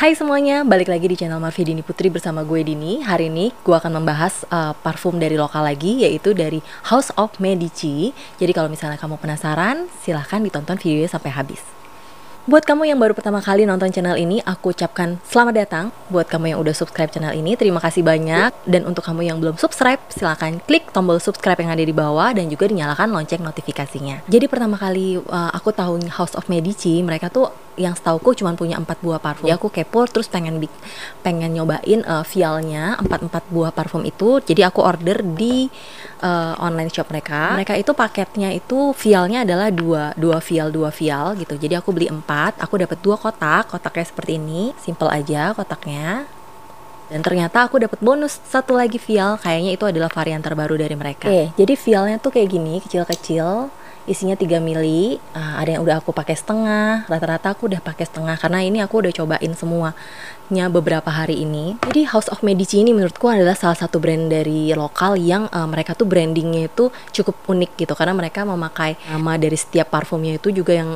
Hai semuanya, balik lagi di channel Marvi Dini Putri bersama gue Dini. Hari ini gue akan membahas parfum dari lokal lagi, yaitu dari House of Medici. Jadi kalau misalnya kamu penasaran, silahkan ditonton videonya sampai habis. Buat kamu yang baru pertama kali nonton channel ini, aku ucapkan selamat datang. Buat kamu yang udah subscribe channel ini, terima kasih banyak. Dan untuk kamu yang belum subscribe, silahkan klik tombol subscribe yang ada di bawah dan juga dinyalakan lonceng notifikasinya. Jadi pertama kali aku tahu House of Medici, mereka tuh yang setauku cuma punya 4 buah parfum. Ya, aku kepo terus pengen nyobain vialnya 4 buah parfum itu. Jadi aku order di online shop mereka. Mereka itu paketnya itu vialnya adalah dua vial gitu. Jadi aku beli 4, aku dapat 2 kotaknya seperti ini, simple aja kotaknya. Dan ternyata aku dapat bonus satu lagi vial, kayaknya itu adalah varian terbaru dari mereka. Jadi vialnya tuh kayak gini, kecil-kecil, isinya 3 mili. Ada yang udah aku pakai setengah, rata-rata aku udah pakai setengah karena ini aku udah cobain semuanya beberapa hari ini. Jadi House of Medici ini menurutku adalah salah satu brand dari lokal yang mereka tuh brandingnya itu cukup unik gitu, karena mereka memakai nama dari setiap parfumnya itu juga yang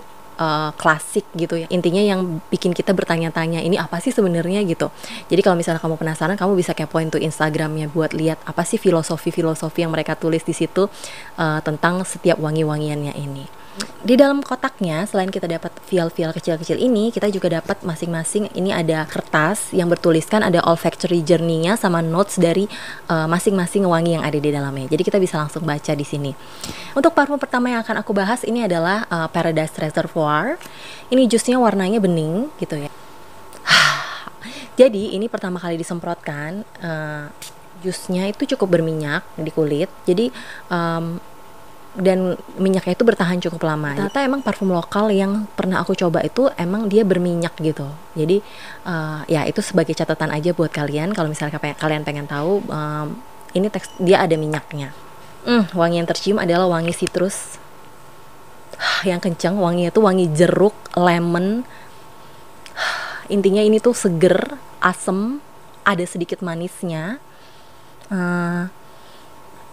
klasik gitu ya. Intinya yang bikin kita bertanya-tanya ini apa sih sebenarnya gitu. Jadi kalau misalnya kamu penasaran, kamu bisa kepoin tuh Instagramnya buat lihat apa sih filosofi yang mereka tulis di situ tentang setiap wangi-wangiannya ini. Di dalam kotaknya, selain kita dapat vial-vial kecil-kecil ini, kita juga dapat masing-masing ini ada kertas yang bertuliskan ada olfactory journey-nya sama notes dari masing-masing wangi yang ada di dalamnya. Jadi kita bisa langsung baca di sini. Untuk parfum pertama yang akan aku bahas ini adalah Paradise Reservoir. Ini jusnya warnanya bening gitu ya. Jadi ini pertama kali disemprotkan, jusnya itu cukup berminyak di kulit. Jadi dan minyaknya itu bertahan cukup lama. Ternyata emang parfum lokal yang pernah aku coba itu emang dia berminyak gitu. Jadi ya itu sebagai catatan aja buat kalian kalau misalnya kalian pengen tahu ini dia ada minyaknya. Wangi yang tercium adalah wangi citrus yang kencang. Wanginya tuh wangi jeruk, lemon. Intinya ini tuh seger, asem, ada sedikit manisnya.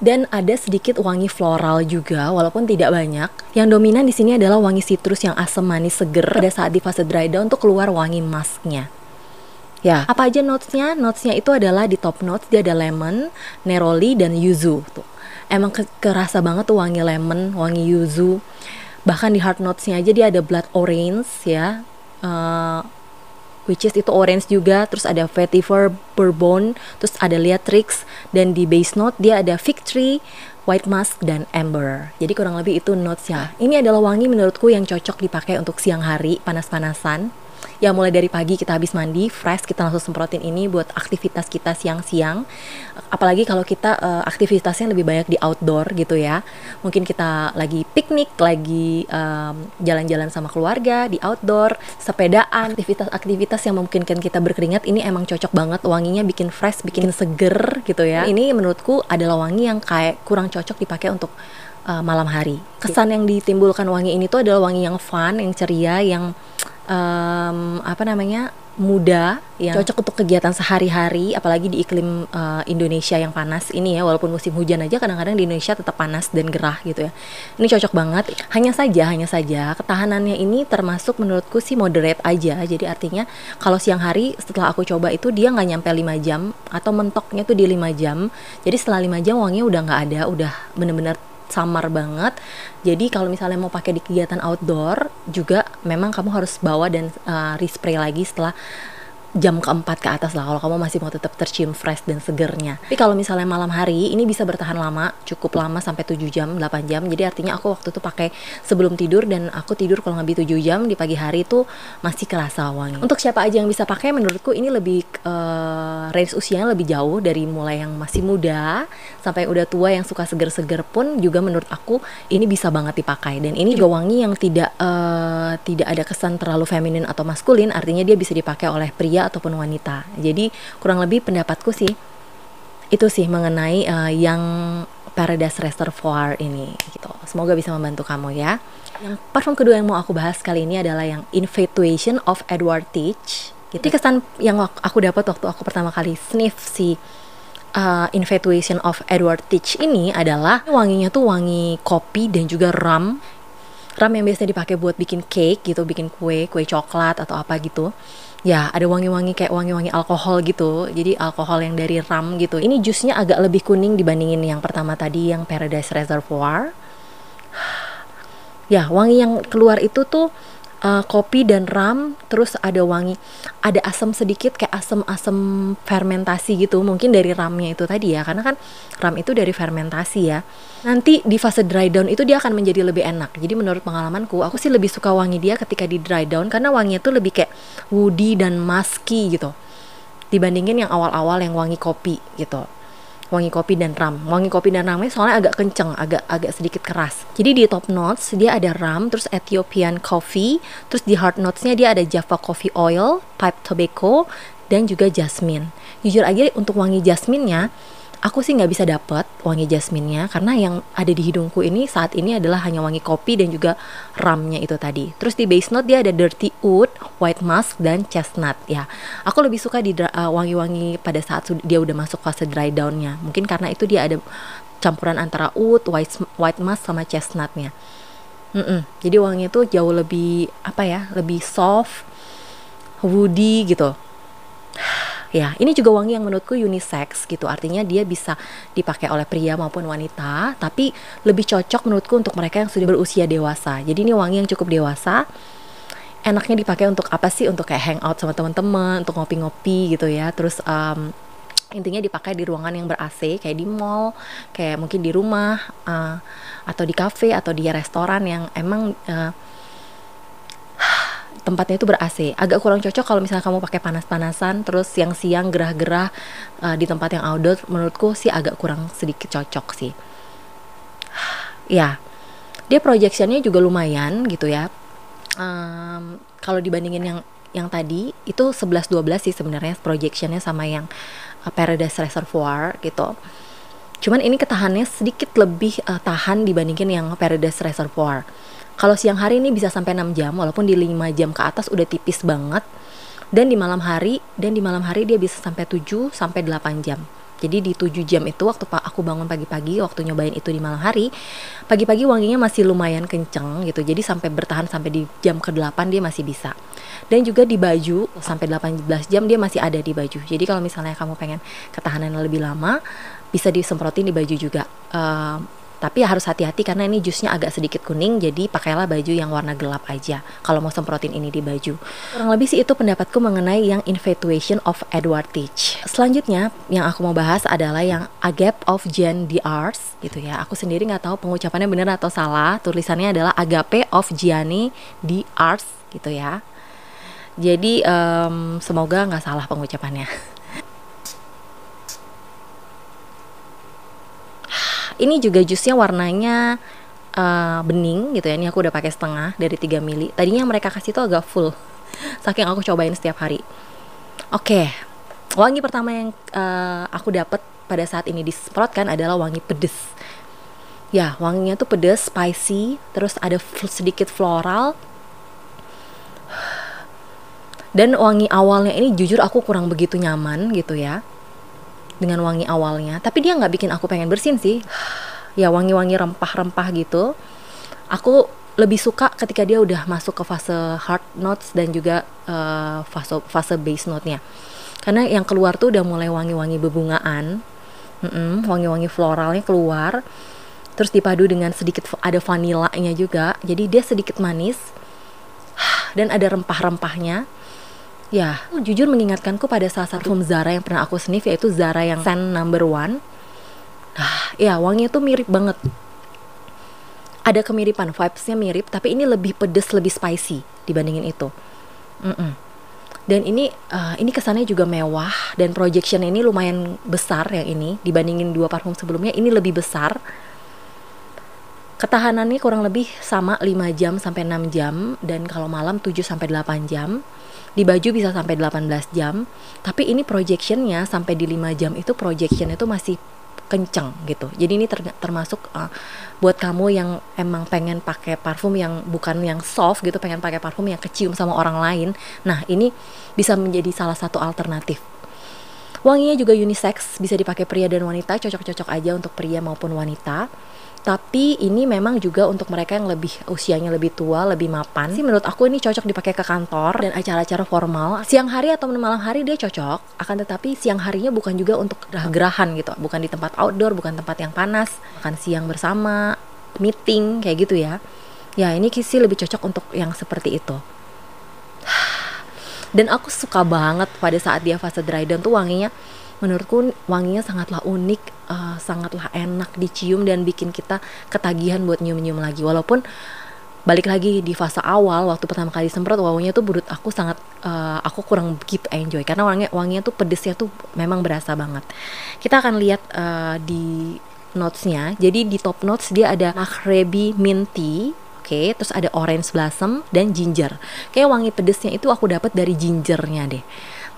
Dan ada sedikit wangi floral juga, walaupun tidak banyak. Yang dominan di sini adalah wangi citrus yang asam, manis, seger. Pada saat di fase dry down tuh keluar wangi musknya. Ya, apa aja notesnya? Notesnya itu adalah di top notes dia ada lemon, neroli, dan yuzu. Tuh, emang kerasa banget tuh wangi lemon, wangi yuzu. Bahkan di hard notesnya aja dia ada blood orange ya. Which is itu orange juga, terus ada vetiver, bourbon, terus ada liatrix, dan di base note dia ada fig tree, white musk, dan amber. Jadi kurang lebih itu notesnya. Ini adalah wangi menurutku yang cocok dipakai untuk siang hari, panas-panasan. Ya mulai dari pagi kita habis mandi, fresh, kita langsung semprotin ini buat aktivitas kita siang-siang. Apalagi kalau kita aktivitasnya lebih banyak di outdoor gitu ya. Mungkin kita lagi piknik, lagi jalan-jalan sama keluarga di outdoor, sepedaan, aktivitas-aktivitas yang memungkinkan kita berkeringat. Ini emang cocok banget, wanginya bikin fresh, bikin seger gitu ya. Ini menurutku adalah wangi yang kayak kurang cocok dipakai untuk malam hari. Kesan yang ditimbulkan wangi ini tuh adalah wangi yang fun, yang ceria, yang muda, yang cocok untuk kegiatan sehari-hari, apalagi di iklim Indonesia yang panas ini ya. Walaupun musim hujan aja kadang-kadang di Indonesia tetap panas dan gerah gitu ya. Ini cocok banget. Hanya saja ketahanannya ini termasuk menurutku sih moderate aja. Jadi artinya kalau siang hari setelah aku coba itu dia nggak nyampe 5 jam, atau mentoknya tuh di 5 jam. Jadi setelah 5 jam wanginya udah nggak ada, udah bener-bener samar banget. Jadi kalau misalnya mau pakai di kegiatan outdoor juga memang kamu harus bawa dan respray lagi setelah jam keempat ke atas lah, kalau kamu masih mau tetap tercium fresh dan segernya. Tapi kalau misalnya malam hari ini bisa bertahan lama, cukup lama sampai 7 jam, 8 jam. Jadi artinya aku waktu itu pakai sebelum tidur, dan aku tidur kalau lebih 7 jam, di pagi hari itu masih kerasa wangi. Untuk siapa aja yang bisa pakai, menurutku ini lebih range usianya lebih jauh, dari mulai yang masih muda sampai udah tua yang suka seger-seger pun juga menurut aku ini bisa banget dipakai. Dan ini juga wangi yang tidak ada kesan terlalu feminin atau maskulin, artinya dia bisa dipakai oleh pria ataupun wanita. Jadi kurang lebih pendapatku sih itu sih mengenai yang Paradise Reservoir ini gitu. Semoga bisa membantu kamu ya. Yang parfum kedua yang mau aku bahas kali ini adalah yang Infatuation of Edward Teach gitu. Jadi kesan yang aku dapat waktu aku pertama kali sniff si Infatuation of Edward Teach ini adalah wanginya tuh wangi kopi dan juga rum yang biasanya dipakai buat bikin cake gitu, bikin kue coklat atau apa gitu. Ya, ada wangi-wangi kayak wangi-wangi alkohol gitu. Jadi alkohol yang dari rum gitu. Ini jusnya agak lebih kuning dibandingin yang pertama tadi yang Paradise Reservoir. Ya, wangi yang keluar itu tuh kopi dan rum, terus ada asam sedikit kayak asam-asam fermentasi gitu, mungkin dari rumnya itu tadi ya, karena kan rum itu dari fermentasi ya. Nanti di fase dry down itu dia akan menjadi lebih enak. Jadi menurut pengalamanku, aku sih lebih suka wangi dia ketika di dry down karena wanginya tuh lebih kayak woody dan musky gitu, dibandingin yang awal-awal yang wangi kopi gitu. Wangi kopi dan rum. Wangi kopi dan rumnya soalnya agak kenceng, agak sedikit keras. Jadi di top notes dia ada rum, terus Ethiopian coffee, terus di hard notesnya dia ada Java coffee oil, pipe tobacco, dan juga jasmine. Jujur aja untuk wangi jasminnya, aku sih nggak bisa dapet wangi jasminnya karena yang ada di hidungku ini saat ini adalah hanya wangi kopi dan juga rumnya itu tadi. Terus di base note dia ada dirty wood, white musk, dan chestnut ya. Aku lebih suka di wangi-wangi pada saat dia udah masuk fase dry downnya. Mungkin karena itu dia ada campuran antara wood, white musk sama chestnutnya. Jadi wanginya tuh jauh lebih apa ya, lebih soft, woody gitu. Ya, ini juga wangi yang menurutku unisex gitu. Artinya dia bisa dipakai oleh pria maupun wanita, tapi lebih cocok menurutku untuk mereka yang sudah berusia dewasa. Jadi ini wangi yang cukup dewasa. Enaknya dipakai untuk apa sih? Untuk kayak hangout sama teman-teman, untuk ngopi-ngopi gitu ya. Terus intinya dipakai di ruangan yang ber-AC kayak di mall, kayak mungkin di rumah, atau di cafe atau di restoran yang emang tempatnya itu ber-AC. Agak kurang cocok kalau misalnya kamu pakai panas-panasan terus siang-siang gerah-gerah di tempat yang outdoor, menurutku sih agak kurang sedikit cocok sih. Ya, dia projectionnya juga lumayan gitu ya. Kalau dibandingin yang tadi itu 11-12 sih sebenarnya projectionnya sama yang Paradise Reservoir gitu. Cuman ini ketahannya sedikit lebih tahan dibandingin yang Paradise Reservoir. Kalau siang hari ini bisa sampai 6 jam, walaupun di 5 jam ke atas udah tipis banget. Dan di malam hari dia bisa sampai 7 sampai 8 jam. Jadi di 7 jam itu waktu aku bangun pagi-pagi, waktu nyobain itu di malam hari, pagi-pagi wanginya masih lumayan kenceng gitu. Jadi sampai bertahan sampai di jam ke-8 dia masih bisa. Dan juga di baju sampai 18 jam dia masih ada di baju. Jadi kalau misalnya kamu pengen ketahanan lebih lama, bisa disemprotin di baju juga. Tapi harus hati-hati karena ini jusnya agak sedikit kuning, jadi pakailah baju yang warna gelap aja kalau mau semprotin ini di baju. Kurang lebih sih itu pendapatku mengenai yang Infatuation of Edward Teach. Selanjutnya yang aku mau bahas adalah yang Agape of Jeanne d'Arc gitu ya. Aku sendiri nggak tahu pengucapannya benar atau salah. Tulisannya adalah Agape of Jeanne d'Arc gitu ya. Jadi semoga nggak salah pengucapannya. Ini juga jusnya warnanya bening gitu ya. Ini aku udah pakai setengah dari 3 mili. Tadinya yang mereka kasih tuh agak full. Saking aku cobain setiap hari. Oke. Wangi pertama yang aku dapat pada saat ini disemprotkan adalah wangi pedes. Ya, wanginya tuh pedes, spicy, terus ada sedikit floral. Dan wangi awalnya ini jujur aku kurang begitu nyaman gitu ya dengan wangi awalnya, tapi dia nggak bikin aku pengen bersin sih. Ya wangi-wangi rempah-rempah gitu. Aku lebih suka ketika dia udah masuk ke fase hard notes dan juga fase base note-nya. Karena yang keluar tuh udah mulai wangi-wangi bebungaan, wangi-wangi floralnya keluar. Terus dipadu dengan sedikit ada vanilanya juga, jadi dia sedikit manis dan ada rempah-rempahnya. Ya, jujur mengingatkanku pada salah satu Zara yang pernah aku sniff, yaitu Zara yang Scent No. 1. Ya wanginya tuh mirip banget. Ada kemiripan, vibes-nya mirip, tapi ini lebih pedes, lebih spicy dibandingin itu. Dan ini kesannya juga mewah, dan projection ini lumayan besar yang ini dibandingin 2 parfum sebelumnya. Ini lebih besar. Ketahanannya kurang lebih sama 5 jam sampai 6 jam, dan kalau malam 7 sampai 8 jam. Di baju bisa sampai 18 jam, tapi ini projectionnya sampai di 5 jam itu projectionnya itu masih kenceng gitu. Jadi ini termasuk buat kamu yang emang pengen pakai parfum yang bukan yang soft gitu, pengen pakai parfum yang kecium sama orang lain. Nah ini bisa menjadi salah satu alternatif. Wanginya juga unisex, bisa dipakai pria dan wanita, cocok-cocok aja untuk pria maupun wanita. Tapi ini memang juga untuk mereka yang lebih usianya lebih tua, lebih mapan sih, menurut aku ini cocok dipakai ke kantor dan acara-acara formal. Siang hari atau malam hari dia cocok, akan tetapi siang harinya bukan juga untuk gerah-gerahan gitu, bukan di tempat outdoor, bukan tempat yang panas, makan siang bersama, meeting kayak gitu ya. Ya ini sih lebih cocok untuk yang seperti itu. Dan aku suka banget pada saat dia fase dry down tuh wanginya, menurutku wanginya sangatlah unik, sangatlah enak dicium dan bikin kita ketagihan buat nyium-nyium lagi. Walaupun balik lagi di fase awal waktu pertama kali semprot, wanginya tuh menurut aku sangat aku kurang begitu enjoy karena wanginya tuh pedesnya tuh memang berasa banget. Kita akan lihat di notesnya. Jadi di top notes dia ada Maghrebi mint tea. Oke, terus ada orange blossom dan ginger. Kayak wangi pedesnya itu aku dapat dari gingernya deh.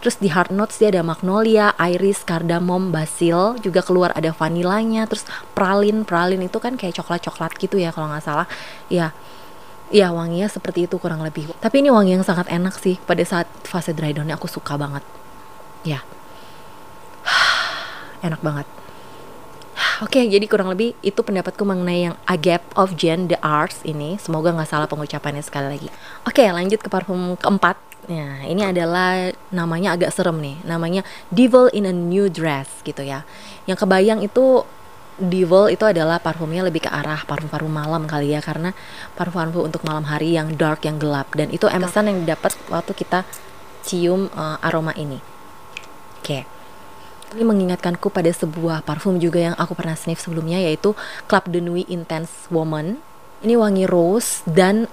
Terus di hard notes dia ada magnolia, iris, cardamom, basil, juga keluar ada vanilanya. Terus pralin itu kan kayak coklat-coklat gitu ya kalau nggak salah. Ya wanginya seperti itu kurang lebih. Tapi ini wangi yang sangat enak sih pada saat fase dry down-nya, aku suka banget. Ya, enak banget. Oke, jadi kurang lebih itu pendapatku mengenai yang Agape of Jeanne d'Arc ini. Semoga nggak salah pengucapannya sekali lagi. Oke, lanjut ke parfum keempat. Nah, ini adalah namanya agak serem nih. Namanya Devil in a New Dress gitu ya. Yang kebayang itu Devil itu adalah parfumnya lebih ke arah parfum-parfum malam kali ya, karena parfum-parfum untuk malam hari yang dark, yang gelap, dan itu kesan yang didapat waktu kita cium aroma ini. Oke. Ini mengingatkanku pada sebuah parfum juga yang aku pernah sniff sebelumnya, yaitu Club de Nuit Intense Woman. Ini wangi rose dan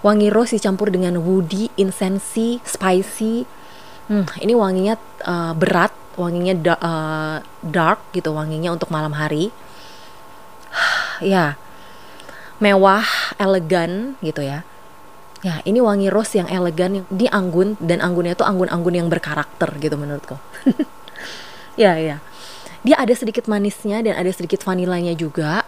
wangi rose dicampur dengan woody, incense, spicy. Ini wanginya berat, wanginya dark gitu, wanginya untuk malam hari. Ya, mewah, elegan gitu ya. Ya, ini wangi rose yang elegan, di anggun, dan anggunnya tuh anggun-anggun yang berkarakter gitu menurutku. Ya. Dia ada sedikit manisnya dan ada sedikit vanilanya juga.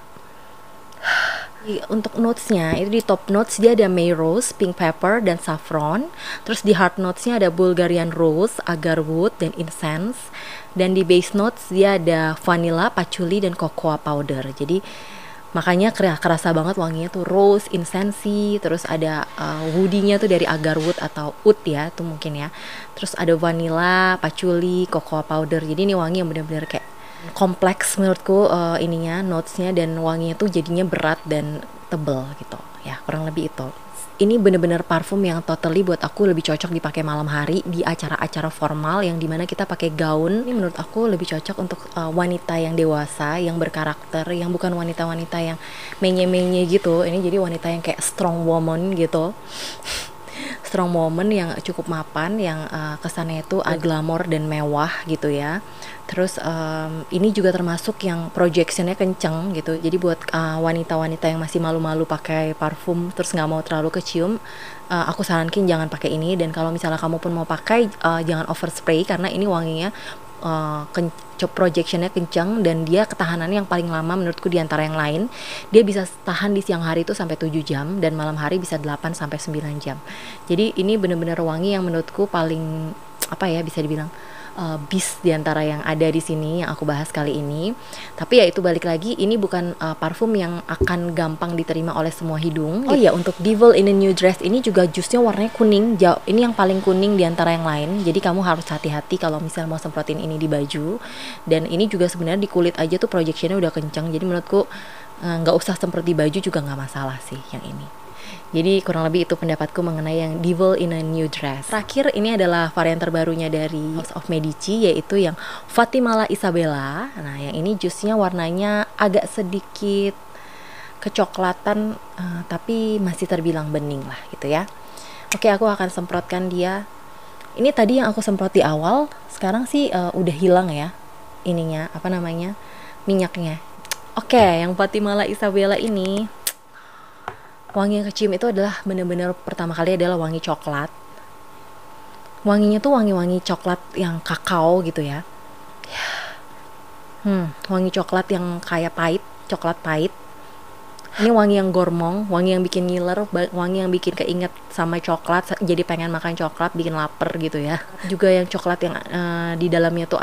Untuk notesnya itu di top notes dia ada May Rose, Pink Pepper, dan Saffron. Terus di hard notesnya ada Bulgarian Rose, Agarwood, dan Incense. Dan di base notes dia ada Vanilla, Patchouli, dan Cocoa Powder. Jadi makanya kerasa banget wanginya tuh rose, incense, terus ada woody-nya tuh dari agarwood atau oud ya, tuh mungkin ya. Terus ada vanilla, patchouli, cocoa powder. Jadi ini wangi yang benar-benar kayak kompleks menurutku ininya, notesnya, dan wanginya tuh jadinya berat dan tebel gitu. Ya, kurang lebih itu. Ini bener-bener parfum yang totally buat aku lebih cocok dipakai malam hari di acara-acara formal yang dimana kita pakai gaun. Ini menurut aku lebih cocok untuk wanita yang dewasa, yang berkarakter, yang bukan wanita-wanita yang menye-menye gitu. Ini jadi wanita yang kayak strong woman gitu. Strong woman yang cukup mapan, yang kesannya itu glamor dan mewah gitu ya. Terus ini juga termasuk yang projectionnya kenceng gitu. Jadi buat wanita-wanita yang masih malu-malu pakai parfum terus nggak mau terlalu kecium, aku sarankan jangan pakai ini. Dan kalau misalnya kamu pun mau pakai, jangan overspray karena ini wanginya projectionnya kenceng dan dia ketahanannya yang paling lama menurutku di antara yang lain. Dia bisa tahan di siang hari itu sampai 7 jam dan malam hari bisa 8 sampai 9 jam. Jadi ini benar-benar wangi yang menurutku paling bisa dibilang beast di antara yang ada di sini yang aku bahas kali ini. Tapi ya itu balik lagi, ini bukan parfum yang akan gampang diterima oleh semua hidung. Oh iya, untuk Devil in a New Dress ini juga jusnya warnanya kuning. Ini yang paling kuning di antara yang lain. Jadi kamu harus hati-hati kalau misalnya mau semprotin ini di baju. Dan ini juga sebenarnya di kulit aja tuh projectionnya udah kencang. Jadi menurutku nggak usah semprot di baju juga nggak masalah sih yang ini. Jadi kurang lebih itu pendapatku mengenai yang Devil in a New Dress. Terakhir ini adalah varian terbarunya dari House of Medici, yaitu yang Fatimala Isabella. Nah yang ini jusnya warnanya agak sedikit kecoklatan, tapi masih terbilang bening lah gitu ya. Oke, aku akan semprotkan dia. Ini tadi yang aku semprot di awal, sekarang sih udah hilang ya ininya, minyaknya. Oke, yang Fatimala Isabella ini wangi yang kecium itu adalah benar-benar pertama kali adalah wangi coklat. Wanginya tuh wangi-wangi coklat yang kakao gitu ya. Wangi coklat yang kayak pahit, coklat pahit. Ini wangi yang gormong, wangi yang bikin ngiler, wangi yang bikin keinget sama coklat, jadi pengen makan coklat, bikin lapar gitu ya. Juga yang coklat yang di dalamnya tuh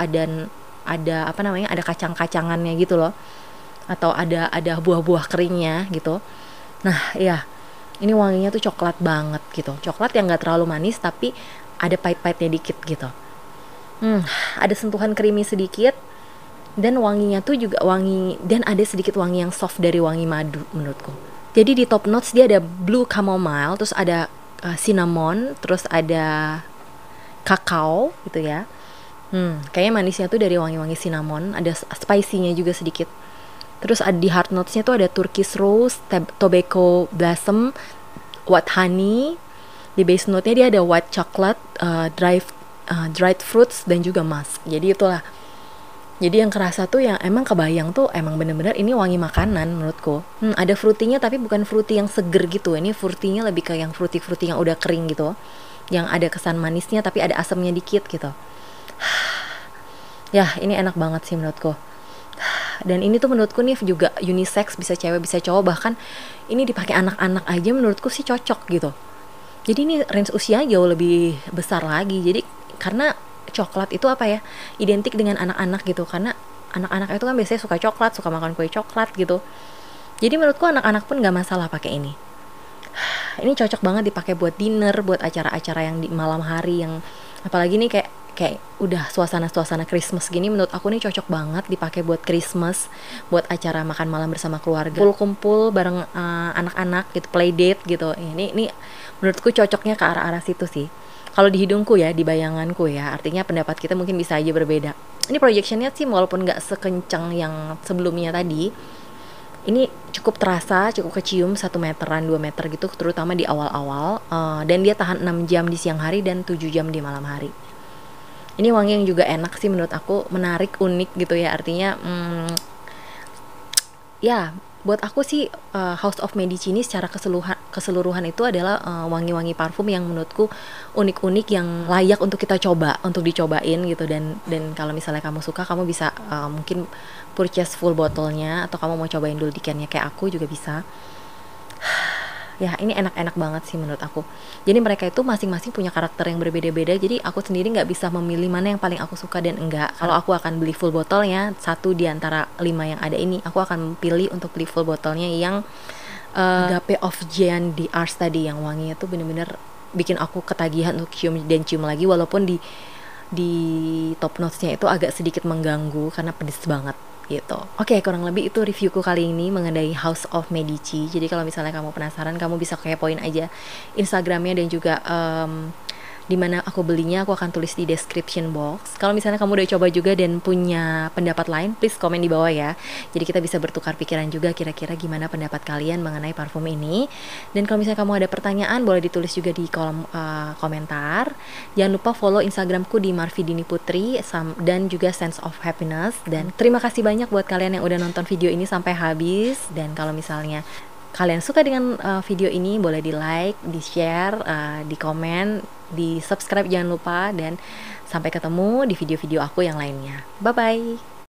ada apa namanya, ada kacang-kacangannya gitu loh, atau ada buah-buah keringnya gitu. Nah ya, ini wanginya tuh coklat banget gitu, coklat yang nggak terlalu manis tapi ada pahit-pahitnya dikit gitu. Ada sentuhan creamy sedikit, dan wanginya tuh juga wangi, dan ada sedikit wangi yang soft dari wangi madu menurutku. Jadi di top notes dia ada blue chamomile, terus ada cinnamon, terus ada kakao gitu ya. Kayaknya manisnya tuh dari wangi-wangi cinnamon, ada spicy-nya juga sedikit. Terus ada di hard notes-nya tuh ada turkish rose, tobacco blossom, white honey. Di base note-nya dia ada white chocolate, dried fruits, dan juga musk. Jadi itulah. Jadi yang kerasa tuh yang emang kebayang tuh emang bener-bener ini wangi makanan menurutku. Ada fruity-nya tapi bukan fruity yang seger gitu. Ini fruity-nya lebih ke yang fruity-fruity yang udah kering gitu. Yang ada kesan manisnya tapi ada asamnya dikit gitu. Ya, ini enak banget sih menurutku. Dan ini tuh menurutku nih juga unisex, bisa cewek bisa cowok, bahkan ini dipakai anak-anak aja menurutku sih cocok gitu. Jadi ini range usia jauh lebih besar lagi. Jadi karena coklat itu apa ya, identik dengan anak-anak gitu, karena anak-anak itu kan biasanya suka coklat, suka makan kue coklat gitu. Jadi menurutku anak-anak pun nggak masalah pakai ini. Ini cocok banget dipakai buat dinner, buat acara-acara yang di malam hari, yang apalagi nih kayak udah suasana Christmas gini, menurut aku nih cocok banget dipakai buat Christmas, buat acara makan malam bersama keluarga, kumpul bareng anak-anak gitu, play date gitu. Ini menurutku cocoknya ke arah-arah situ sih. Kalau di hidungku ya, di bayanganku ya, artinya pendapat kita mungkin bisa aja berbeda. Ini projectionnya sih walaupun nggak sekencang yang sebelumnya tadi, ini cukup terasa, cukup kecium 1 meteran, 2 meter gitu, terutama di awal-awal. Dan dia tahan 6 jam di siang hari dan 7 jam di malam hari. Ini wangi yang juga enak sih menurut aku, menarik, unik gitu ya, artinya ya buat aku sih House of Medici ini secara keseluruhan itu adalah wangi-wangi parfum yang menurutku unik-unik, yang layak untuk kita coba, untuk dicobain gitu. Dan kalau misalnya kamu suka, kamu bisa mungkin purchase full botolnya, atau kamu mau cobain dulu dikannya kayak aku juga bisa. Ya ini enak-enak banget sih menurut aku. Jadi mereka itu masing-masing punya karakter yang berbeda-beda, jadi aku sendiri nggak bisa memilih mana yang paling aku suka dan enggak. Kalau aku akan beli full botolnya, 1 di antara 5 yang ada ini, aku akan pilih untuk beli full botolnya yang Agape of Jean d'Ars tadi, yang wanginya tuh bener-bener bikin aku ketagihan untuk cium dan cium lagi, walaupun di top notesnya itu agak sedikit mengganggu karena pedes banget gitu. Oke, kurang lebih itu reviewku kali ini mengenai House of Medici. Jadi kalau misalnya kamu penasaran, kamu bisa kepoin aja Instagramnya, dan juga di mana aku belinya aku akan tulis di description box. Kalau misalnya kamu udah coba juga dan punya pendapat lain, please komen di bawah ya. Jadi kita bisa bertukar pikiran juga, kira-kira gimana pendapat kalian mengenai parfum ini. Dan kalau misalnya kamu ada pertanyaan, boleh ditulis juga di kolom komentar. Jangan lupa follow Instagramku di Marvidini Putri dan juga Sense of Happiness. Dan terima kasih banyak buat kalian yang udah nonton video ini sampai habis. Dan kalau misalnya kalian suka dengan video ini, boleh di like, di share, di komen, di subscribe jangan lupa. Dan sampai ketemu di video-video aku yang lainnya. Bye bye.